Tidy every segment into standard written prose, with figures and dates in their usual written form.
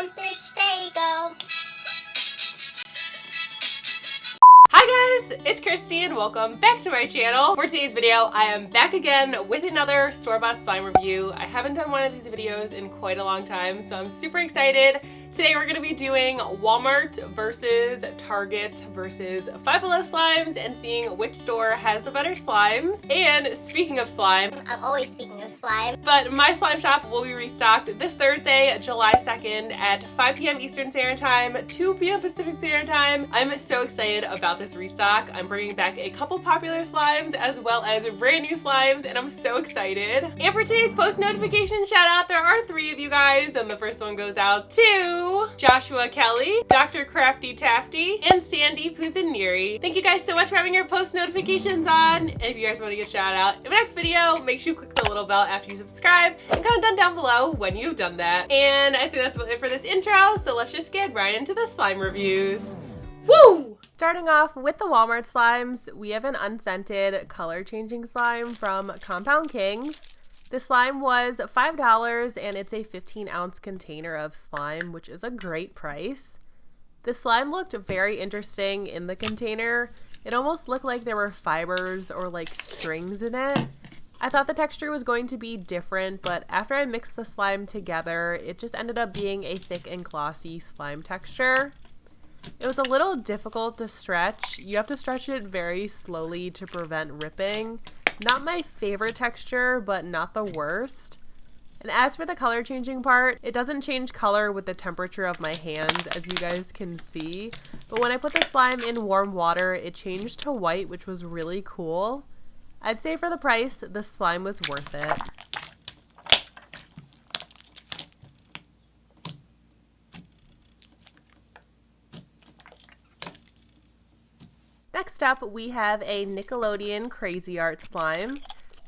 crumpets, they go. Hi guys, it's Kristiii and welcome back to my channel. For today's video, I am back again with another store-bought slime review. I haven't done one of these videos in quite a long time, so I'm super excited. Today we're going to be doing Walmart versus Target versus Five Below slimes and seeing which store has the better slimes. And speaking of slime, I'm always speaking of slime. but my slime shop will be restocked this Thursday, July 2nd at 5 p.m. Eastern Standard Time, 2 p.m. Pacific Standard Time. I'm so excited about this restock. I'm bringing back a couple popular slimes as well as brand new slimes, and I'm so excited. And for today's post notification shout out, there are 3 of you guys, and the first one goes out to Joshua Kelly, Dr. Crafty Tafty, and Sandy Puzaniri. Thank you guys so much for having your post notifications on. And if you guys want to get shout out in my next video, make sure you click the little bell after you subscribe and comment down below when you've done that. And I think that's about it for this intro, so let's just get right into the slime reviews. Woo! Starting off with the Walmart slimes, we have an unscented color changing slime from Compound Kings. This slime was $5 and it's a 15-ounce container of slime, which is a great price. The slime looked very interesting in the container. It almost looked like there were fibers or like strings in it. I thought the texture was going to be different, but after I mixed the slime together, it just ended up being a thick and glossy slime texture. It was a little difficult to stretch. You have to stretch it very slowly to prevent ripping. Not my favorite texture, but not the worst. And as for the color changing part, it doesn't change color with the temperature of my hands, as you guys can see. But when I put the slime in warm water, it changed to white, which was really cool. I'd say for the price, the slime was worth it. Next up, we have a Nickelodeon Crazy Art slime.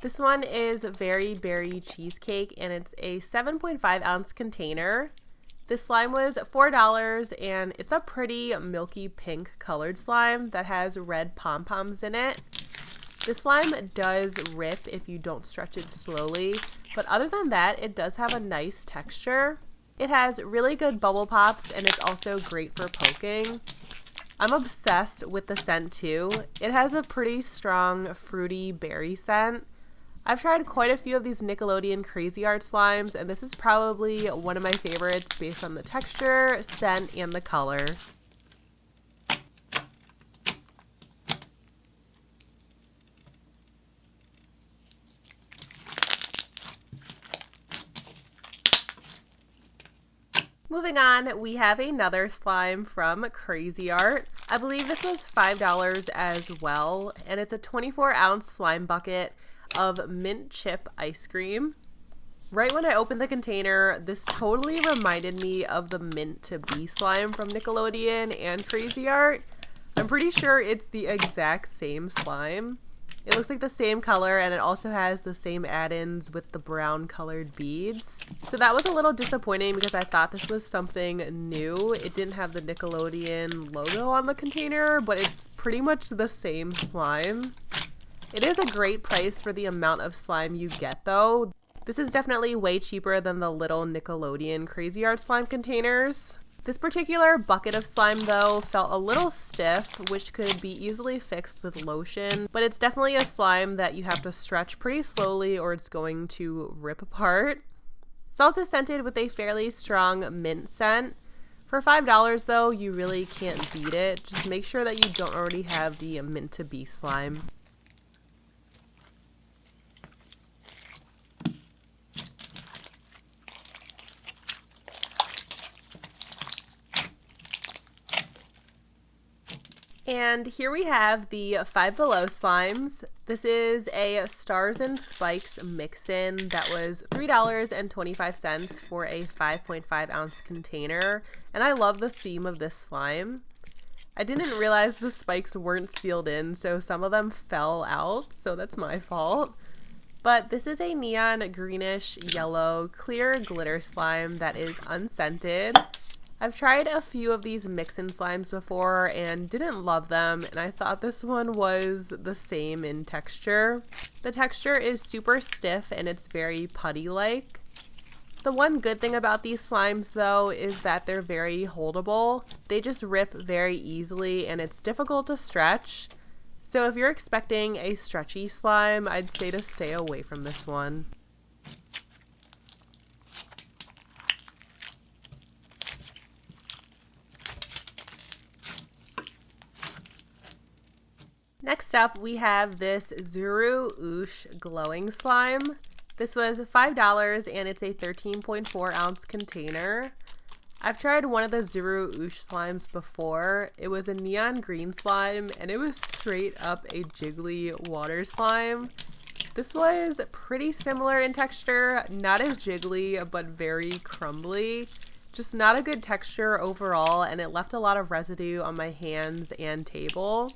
This one is Very Berry Cheesecake, and it's a 7.5-ounce container. This slime was $4, and it's a pretty milky pink colored slime that has red pom-poms in it. This slime does rip if you don't stretch it slowly, but other than that, it does have a nice texture. It has really good bubble pops, and it's also great for poking. I'm obsessed with the scent too. It has a pretty strong fruity berry scent. I've tried quite a few of these Nickelodeon Crazy Art slimes, and this is probably one of my favorites based on the texture, scent, and the color. Moving on, we have another slime from Crazy Art. I believe this was $5 as well, and it's a 24-ounce slime bucket of mint chip ice cream. Right when I opened the container, this totally reminded me of the Mint to Be slime from Nickelodeon and Crazy Art. I'm pretty sure it's the exact same slime. It looks like the same color, and it also has the same add-ins with the brown colored beads. So that was a little disappointing because I thought this was something new. It didn't have the Nickelodeon logo on the container, but it's pretty much the same slime. It is a great price for the amount of slime you get though. This is definitely way cheaper than the little Nickelodeon Crazy Art slime containers. This particular bucket of slime though felt a little stiff, which could be easily fixed with lotion, but it's definitely a slime that you have to stretch pretty slowly or it's going to rip apart. It's also scented with a fairly strong mint scent. For $5 though, you really can't beat it. Just make sure that you don't already have the Mint to Be slime. And here we have the Five Below slimes. This is a Stars and Spikes mix-in that was $3.25 for a 5.5-ounce container. And I love the theme of this slime. I didn't realize the spikes weren't sealed in, so some of them fell out, so that's my fault. But this is a neon greenish yellow clear glitter slime that is unscented. I've tried a few of these mix-in slimes before and didn't love them, and I thought this one was the same in texture. The texture is super stiff and it's very putty-like. The one good thing about these slimes though is that they're very holdable. They just rip very easily and it's difficult to stretch. So if you're expecting a stretchy slime, I'd say to stay away from this one. Next up, we have this Zuru Oosh glowing slime. This was $5 and it's a 13.4 ounce container. I've tried one of the Zuru Oosh slimes before. It was a neon green slime and it was straight up a jiggly water slime. This was pretty similar in texture, not as jiggly but very crumbly. Just not a good texture overall, and it left a lot of residue on my hands and table.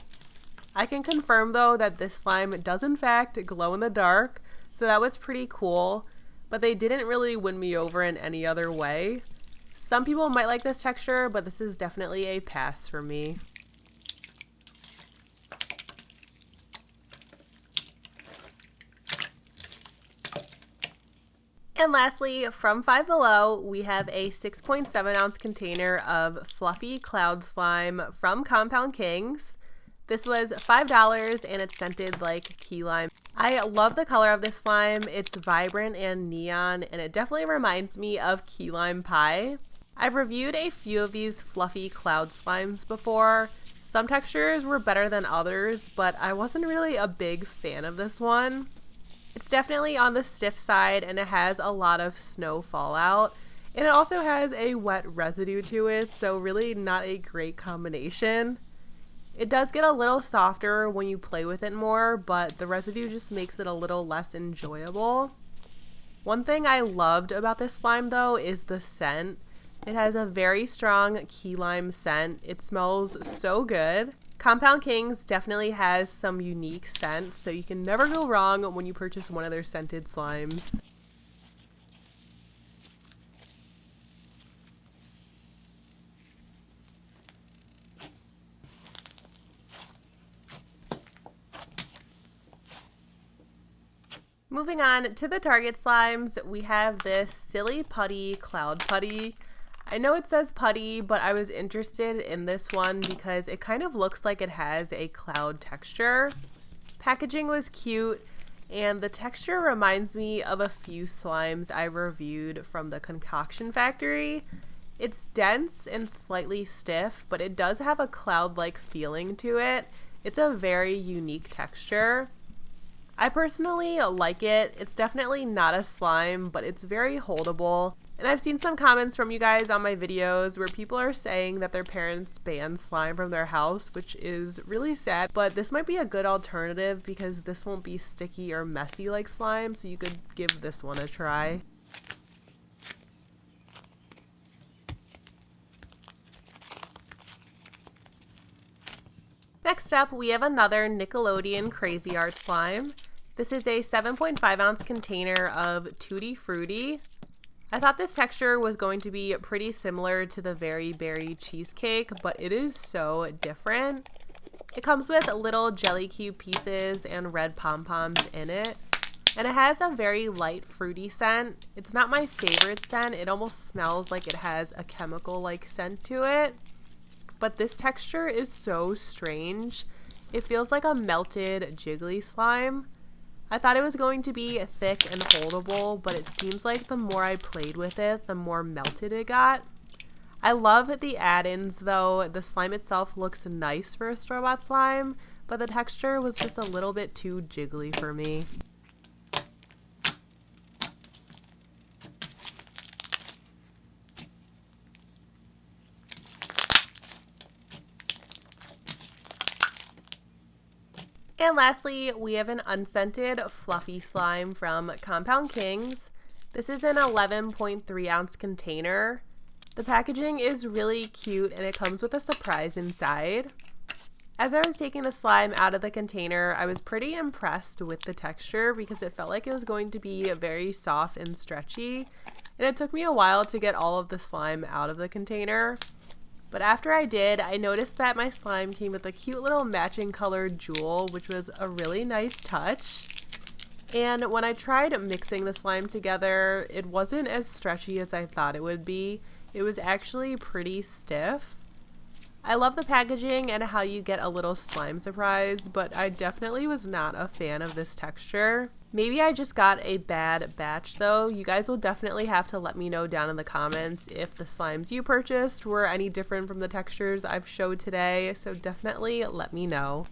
I can confirm though that this slime does in fact glow in the dark, so that was pretty cool, but they didn't really win me over in any other way. Some people might like this texture, but this is definitely a pass for me. And lastly, from Five Below, we have a 6.7 ounce container of fluffy cloud slime from Compound Kings. This was $5 and it's scented like key lime. I love the color of this slime. It's vibrant and neon and it definitely reminds me of key lime pie. I've reviewed a few of these fluffy cloud slimes before. Some textures were better than others, but I wasn't really a big fan of this one. It's definitely on the stiff side and it has a lot of snow fallout. And it also has a wet residue to it, so really not a great combination. It does get a little softer when you play with it more, but the residue just makes it a little less enjoyable. One thing I loved about this slime though is the scent. It has a very strong key lime scent. It smells so good. Compound Kings definitely has some unique scents, so you can never go wrong when you purchase one of their scented slimes. Moving on to the Target slimes, we have this Silly Putty Cloud Putty. I know it says Putty, but I was interested in this one because it kind of looks like it has a cloud texture. Packaging was cute, and the texture reminds me of a few slimes I reviewed from the Concoction Factory. It's dense and slightly stiff, but it does have a cloud-like feeling to it. It's a very unique texture. I personally like it. It's definitely not a slime, but it's very holdable. And I've seen some comments from you guys on my videos where people are saying that their parents banned slime from their house, which is really sad, but this might be a good alternative because this won't be sticky or messy like slime, so you could give this one a try. Next up, we have another Nickelodeon Crazy Art slime. This is a 7.5 ounce container of Tutti Frutti. I thought this texture was going to be pretty similar to the Very Berry cheesecake, but it is so different. It comes with little jelly cube pieces and red pom-poms in it, and it has a very light fruity scent. It's not my favorite scent. It almost smells like it has a chemical-like scent to it, but this texture is so strange. It feels like a melted jiggly slime. I thought it was going to be thick and holdable, but it seems like the more I played with it, the more melted it got. I love the add-ins though. The slime itself looks nice for a store-bought slime, but the texture was just a little bit too jiggly for me. And lastly, we have an unscented fluffy slime from Compound Kings. This is an 11.3 ounce container. The packaging is really cute and it comes with a surprise inside. As I was taking the slime out of the container, I was pretty impressed with the texture because it felt like it was going to be very soft and stretchy. And it took me a while to get all of the slime out of the container. But after I did, I noticed that my slime came with a cute little matching colored jewel, which was a really nice touch. And when I tried mixing the slime together, it wasn't as stretchy as I thought it would be. It was actually pretty stiff. I love the packaging and how you get a little slime surprise, but I definitely was not a fan of this texture. Maybe I just got a bad batch though. You guys will definitely have to let me know down in the comments if the slimes you purchased were any different from the textures I've showed today, so definitely let me know.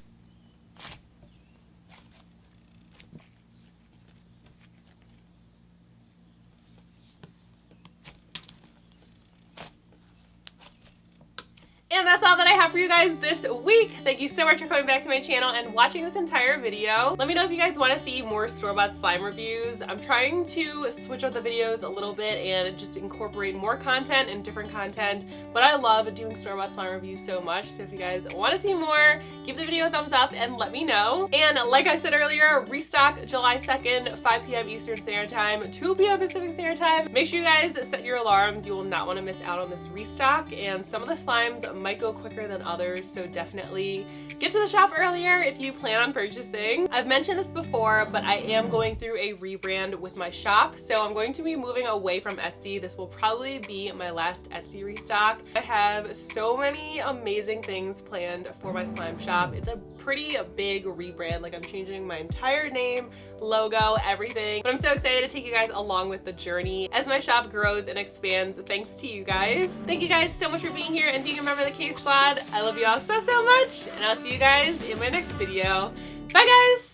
And that's all that I have for you guys this week. Thank you so much for coming back to my channel and watching this entire video. Let me know if you guys want to see more store-bought slime reviews. I'm trying to switch up the videos a little bit and just incorporate more content and different content, but I love doing store-bought slime reviews so much. So if you guys want to see more, give the video a thumbs up and let me know. And like I said earlier, restock July 2nd, 5 p.m. Eastern Standard Time, 2 p.m. Pacific Standard Time. Make sure you guys set your alarms. You will not want to miss out on this restock, and some of the slimes might go quicker than others, so definitely get to the shop earlier if you plan on purchasing. I've mentioned this before, but I am going through a rebrand with my shop, so I'm going to be moving away from Etsy. This will probably be my last Etsy restock. I have so many amazing things planned for my slime shop. It's a pretty big rebrand. Like, I'm changing my entire name, logo, everything. But I'm so excited to take you guys along with the journey as my shop grows and expands thanks to you guys. Thank you guys so much for being here and being a member of the KSQUAD. I love you all so much, and I'll see you guys in my next video. Bye guys!